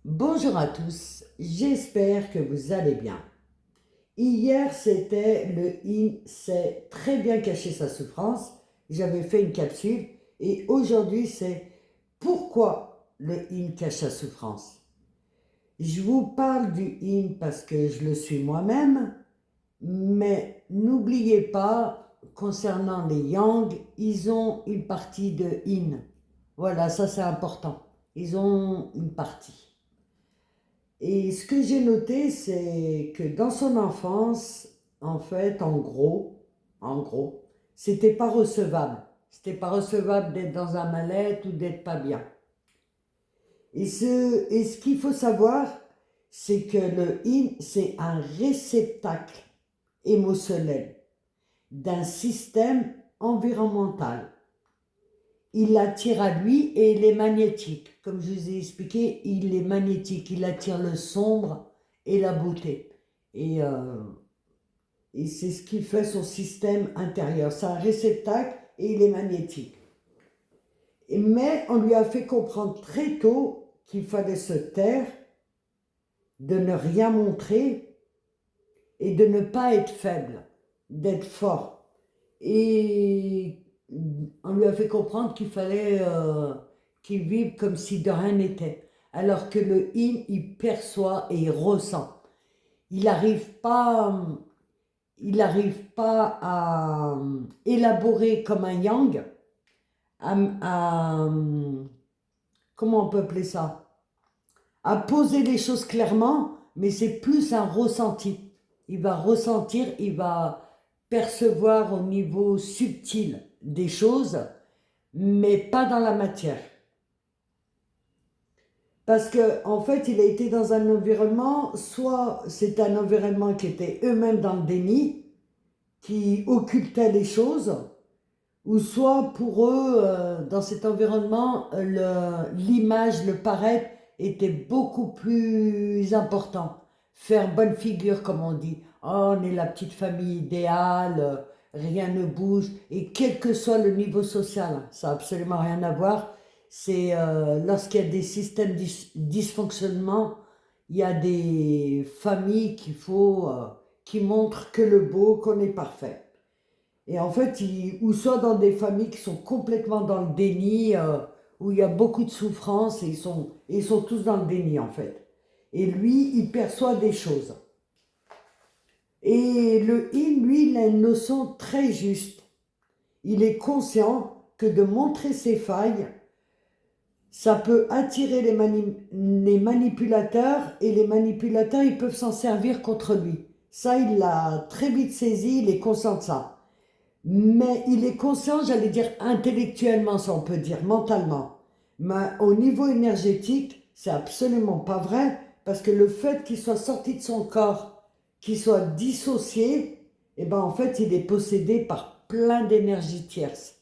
Bonjour à tous, j'espère que vous allez bien. Hier, c'était le IN sait très bien cacher sa souffrance. J'avais fait une capsule et aujourd'hui, c'est pourquoi le IN cache sa souffrance. Je vous parle du IN parce que je le suis moi-même, mais n'oubliez pas, concernant les Yang, ils ont une partie de IN. Voilà, ça c'est important. Ils ont une partie. Et ce que j'ai noté, c'est que dans son enfance, en fait, en gros, c'était pas recevable. C'était pas recevable d'être dans un mal-être ou d'être pas bien. Et ce qu'il faut savoir, c'est que le yin, c'est un réceptacle émotionnel d'un système environnemental. Il l'attire à lui et il est magnétique. Comme je vous ai expliqué, il est magnétique. Il attire le sombre et la beauté. Et, euh, et c'est ce qui fait son système intérieur. C'est un réceptacle et il est magnétique. Mais on lui a fait comprendre très tôt qu'il fallait se taire, de ne rien montrer et de ne pas être faible, d'être fort. Et on lui a fait comprendre qu'il fallait qu'il vive comme si de rien n'était. Alors que le yin, il perçoit et il ressent. Il n'arrive pas à élaborer comme un yang, à, comment on peut appeler ça? À poser les choses clairement, mais c'est plus un ressenti. Il va ressentir, il va percevoir au niveau subtil des choses, mais pas dans la matière. Parce qu'en fait, il a été dans un environnement, soit c'est un environnement qui était eux-mêmes dans le déni, qui occultait les choses, ou soit pour eux, dans cet environnement, l'image, le paraître était beaucoup plus important. Faire bonne figure, comme on dit. Oh, on est la petite famille idéale, rien ne bouge. Et quel que soit le niveau social, ça n'a absolument rien à voir. C'est lorsqu'il y a des systèmes dysfonctionnement, il y a des familles qui montrent que le beau, qu'on est parfait. Et en fait, ou soit dans des familles qui sont complètement dans le déni, où il y a beaucoup de souffrance et ils sont tous dans le déni en fait. Et lui, il perçoit des choses. Et le yin, lui, il a une notion très juste. Il est conscient que de montrer ses failles, ça peut attirer les manipulateurs et les manipulateurs, ils peuvent s'en servir contre lui. Ça, il l'a très vite saisi, il est conscient de ça. Mais il est conscient, j'allais dire intellectuellement, si on peut dire, mentalement. Mais au niveau énergétique, c'est absolument pas vrai, parce que le fait qu'il soit sorti de son corps, qu'il soit dissocié, eh ben en fait, il est possédé par plein d'énergies tierces,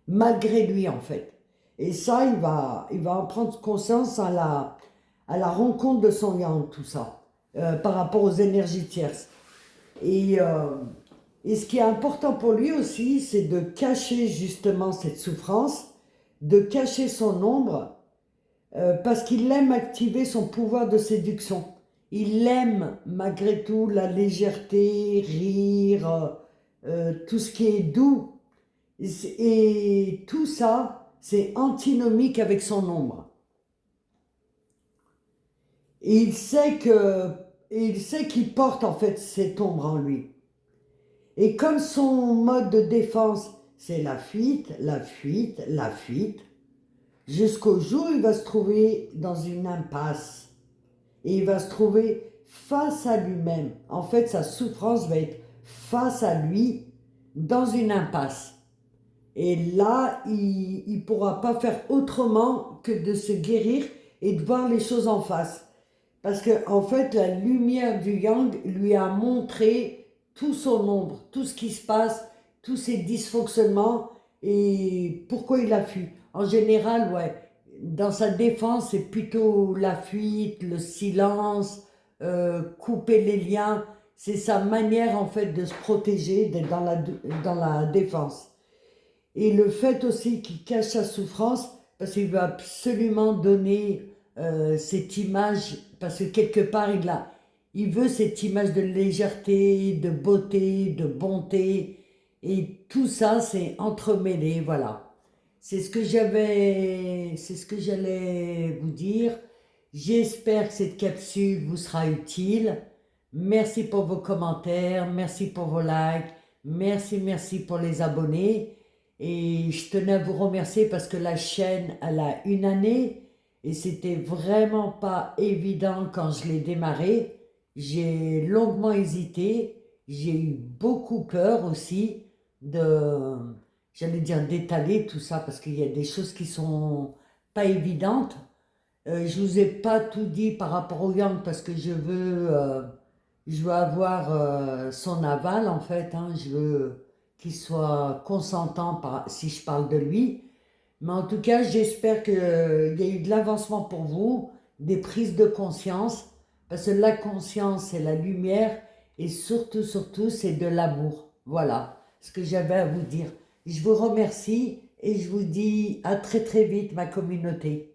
malgré lui en fait. Et ça, il va en prendre conscience à la rencontre de son yang, tout ça, par rapport aux énergies tierces. Et, euh, et ce qui est important pour lui aussi, c'est de cacher justement cette souffrance, de cacher son ombre, parce qu'il aime activer son pouvoir de séduction. Il aime malgré tout la légèreté, rire, tout ce qui est doux. Et tout ça, c'est antinomique avec son ombre. Et il sait qu'il porte en fait cette ombre en lui. Et comme son mode de défense, c'est la fuite, la fuite, la fuite, jusqu'au jour où il va se trouver dans une impasse. Et il va se trouver face à lui-même. En fait, sa souffrance va être face à lui dans une impasse. Et là, il ne pourra pas faire autrement que de se guérir et de voir les choses en face. Parce que, en fait, la lumière du yang lui a montré tout son ombre, tout ce qui se passe, tous ses dysfonctionnements et pourquoi il a fui. En général, ouais, dans sa défense, c'est plutôt la fuite, le silence, couper les liens. C'est sa manière, en fait, de se protéger, d'être dans la défense. Et le fait aussi qu'il cache sa souffrance, parce qu'il veut absolument donner cette image, parce que quelque part, il veut cette image de légèreté, de beauté, de bonté, et tout ça, c'est entremêlé, voilà. C'est ce que j'allais vous dire. J'espère que cette capsule vous sera utile. Merci pour vos commentaires, merci pour vos likes, merci pour les abonnés. Et je tenais à vous remercier parce que la chaîne, elle a une année et c'était vraiment pas évident quand je l'ai démarré. J'ai longuement hésité, j'ai eu beaucoup peur aussi de, j'allais dire d'étaler tout ça parce qu'il y a des choses qui sont pas évidentes. Je vous ai pas tout dit par rapport au Yang parce que je veux avoir son aval en fait, hein. Je veux qu'il soit consentant si je parle de lui. Mais en tout cas, j'espère qu'il y a eu de l'avancement pour vous, des prises de conscience, parce que la conscience, c'est la lumière, et surtout, c'est de l'amour. Voilà ce que j'avais à vous dire. Je vous remercie et je vous dis à très vite, ma communauté.